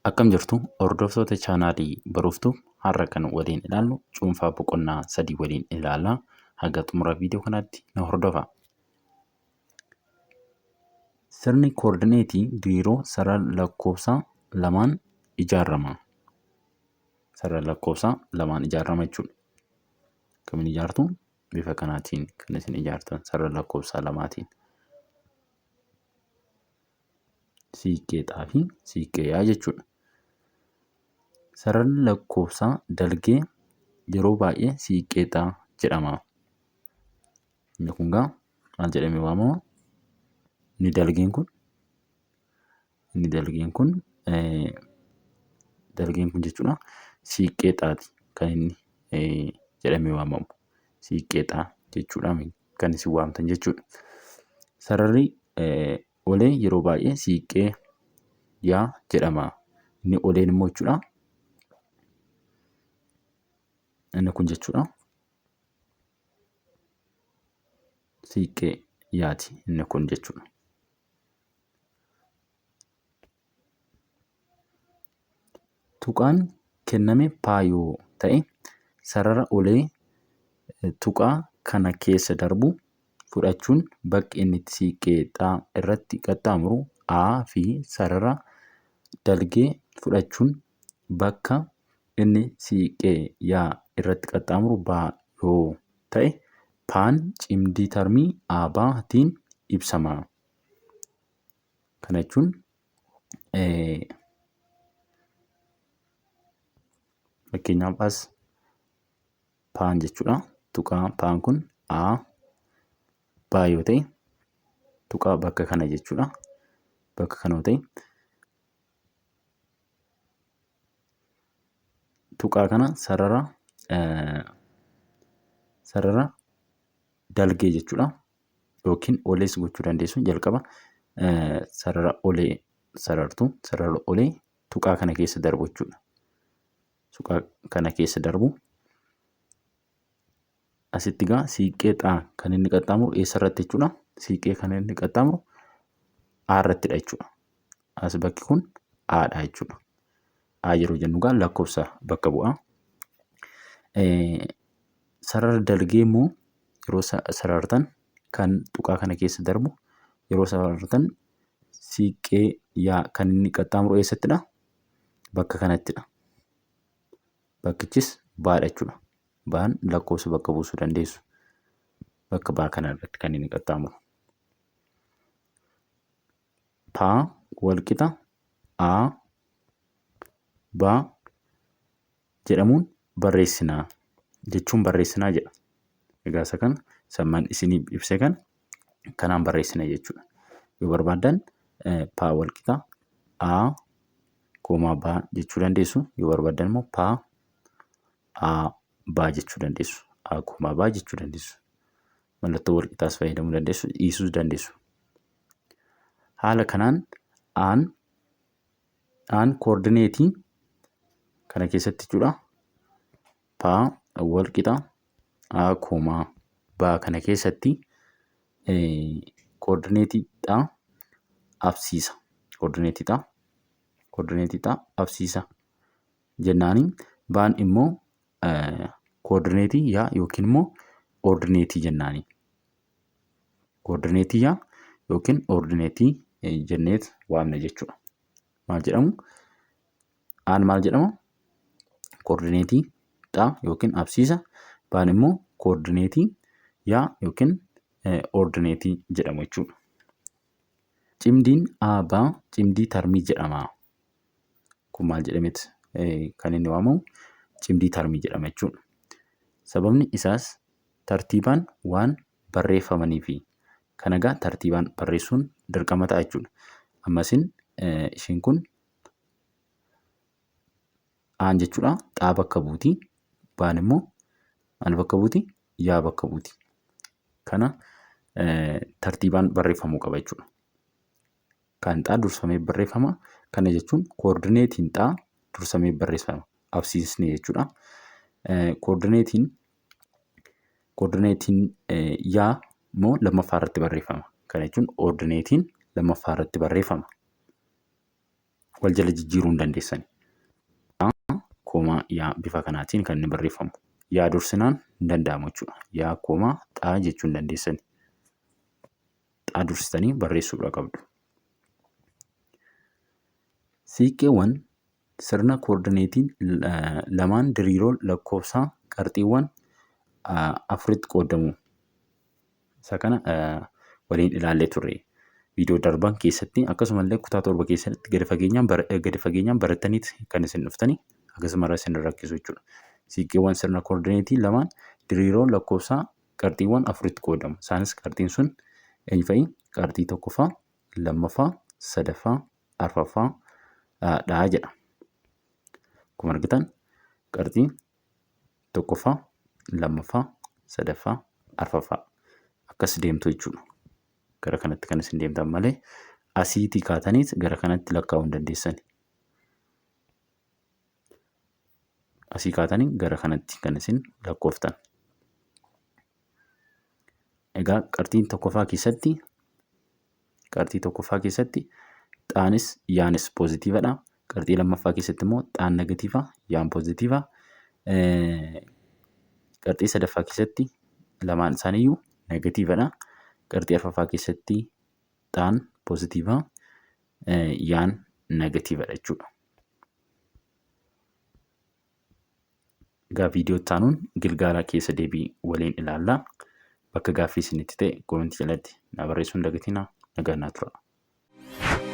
Akkam jirtu hordoftoota chaanaalii Baruuftuu har'a kan waliin ilaallu cuunfaa boqonnaa 3 waliin ilaallaa. Haga xumura viidiyoo kanaatti na hordofaa. Sirni koordineetii diriiroo sarara lakkoofsaa lamaan ijaarama. Sarara lakkoofsaa lamaan ijaarama jechuudha. Kamiin ijaartu? Bifa kanaatiin kan isin ijaartan sarara lakkoofsaa lamaatiin. Siiqqeexaa fi siiqqeeyaa jechuudha. Sararri lakkoofsaa dalgee yeroo baay'ee siiqqeexaa jedhama. Inni kun gaa maal jedhamee waamama? Inni dalgeen kun jechuudha siiqqeexaati kan inni jedhamee waamamu. Siiqqeexaa jechuudhaan kan isin waamtan jechuudha. Sararri olee yeroo baay'ee siiqqeeyaa jedhama. Inni oleen immoo jechuudha. Inni kun jechuudha siiqqeeyaati inni kun jechuudha. Tuqaan kenname paayoo ta'e sarara olee tuqaa kana keessa darbu fudhachuun bakki inni siiqqeexaa irratti qaxxaamuru A fi sarara dalgee fudhachuun bakka inni siiqqeeyaa irratti qaxxaamuru B yoo ta'e paan cimdii termii B'tiin ibsama. Kana jechuun fakkeenyaaf as paan jechuudha. Tuqaa paan kun B yoo ta'e tuqaa bakka kana jechuudha. Bakka kana yoo ta'e tuqaa kana sarara dalgee jechuudha. Yookiin olees gochuu dandeessu. Jalqaba sarara olee sarara olee tuqaa kana keessa darbu jechuudha. Tuqaa kana keessa darbu asitti gaa siiqqeexaa kan inni qaxxaamuru eessarratti jechuudha. Siiqqee kan inni qaxxaamuru A irrattidha jechuudha. As bakki kun A'dha jechuudha. A yeroo jennu gaa lakkoofsa bakka bu'a. Sarara dalgee immoo yeroo sarartan kan tuqaa kana keessa darbu yeroo sarartan siiqqeeyaa kan inni qaxxaamuru eessattidha? Bakka kanattidha. Bakkichis B'dha jechuudha. B'aan lakkoofsa bakka buusuu dandeessu. Bakka B kana irratti kan inni qaxxaamuru. P walqixa A B jedhamuun barreessinaa jechuun barreessinaa jedha. Egaa isa kana sammaan isiniif ibse kanaan barreessina jechuudha. Yoo barbaaddan P walqixa A B jechuu dandeessu. Yoo barbaaddan immoo P A B jechuu dandeessu. A B jechuu dandeessu. Mallattoo walqixaas fayyadamuu dandeessu. Dhiisuus dandeessu. Haala kanaan aan koordineetii kana keessatti jechuudha. P walqixa A B kana keessatti koordineetiidhaa absiisa. Koordineetiidhaa absiisa jennaaniin B'aan immoo koordineetii yaa yookiin immoo ordineetii jennaani. Koordineetii yaa yookiin ordineetii jenneet waamna jechuudha. Maal jedhamu? Aan maal jedhama? Koordineetiidhaa yookiin absiisa. B'aan immoo koordineetii yaa yookiin ordineetii jedhamu jechuudha. Cimdiin AB cimdii termii jedhama. Kun maal jedhameet kan inni waamamu? Cimdii termii jedhama jechuudha. Sababni isaas tartiibaan waan barreeffamaniifi. Kana egaa tartiibaan barreessuun dirqama ta'a jechuudha. Ammasin ishiin kun aan jechuudha. Xaa bakka buuti. B'aan immoo maal bakka buuti? Yaa bakka buuti. Kana tartiibaan barreeffamuu qaba jechuudha. Kan xaa dursamee barreeffama. Kana jechuun koordineetiin xaa dursamee barreeffama. Absiisni jechuudha. Koordineetiin yaa immoo lammaffaa irratti barreeffama. Kana jechuun ordineetiin lammaffaa irratti barreeffama. wal jala jijjiiruu hin dandeessani. Koomaa yaa bifa kanaatiin kan inni barreeffamu. Yaa dursinaan hin danda'amu jechuudha. Yaa koomaa xaa jechuu hin dandeessani. Xaa dursitanii barreessuudha qabdu. Siiqqeewwan sirna koordineetiin lamaan diriiroo lakkoofsaa qarxiiwwan afuritti qoodamu. Isa kana waliin ilaallee turre. Viidiyoo darban keessatti akkasumallee kutaa 7 keessatti gadi fageenyaan barattaniiti kan isin dhuftanii akkasuma isin rakkisu jechuudha. Siiqqeewwan sirna koordineetii lamaan diriiroo lakkoofsaa qarxiiwwan afuritti qoodamu. Isaanis qarxiin sun eenyu fa'i? Qarxii tokkoffaa, lammaffaa, sadaffaa, arfaffaa dhaa jedha. Akkuma argitan qarxii tokkoffaa, lammaffaa, sadaffaa, arfaffaa akkas deemtu jechuudha. Gara kanatti kan isin deemtan malee asiitii kaataniis gara kanatti lakkaa'uu hin dandeessani. Asii kaatanii gara kanatti kan isin lakkooftan. Egaa qarxii tokkoffaa keessatti xaanis yaanis poozitiivaadha. Qarxii lammaffaa keessatti immoo xaan negatiiva, yaan poozitiiva. Qarxii sadaffaa keessatti lamaan isaaniiyyuu negatiivaadha. Qarxii arfaffaa keessatti xaan poozitiiva, yaan negatiivaadha jechuudha. Egaa viidiyoo itti aanuun Gilgaalaa keessa deebii waliin ilaallaa. Bakka gaaffii isinitti ta'e koomentii jalatti na barreessuu hin dagatinaa. Nagaan naa turaa.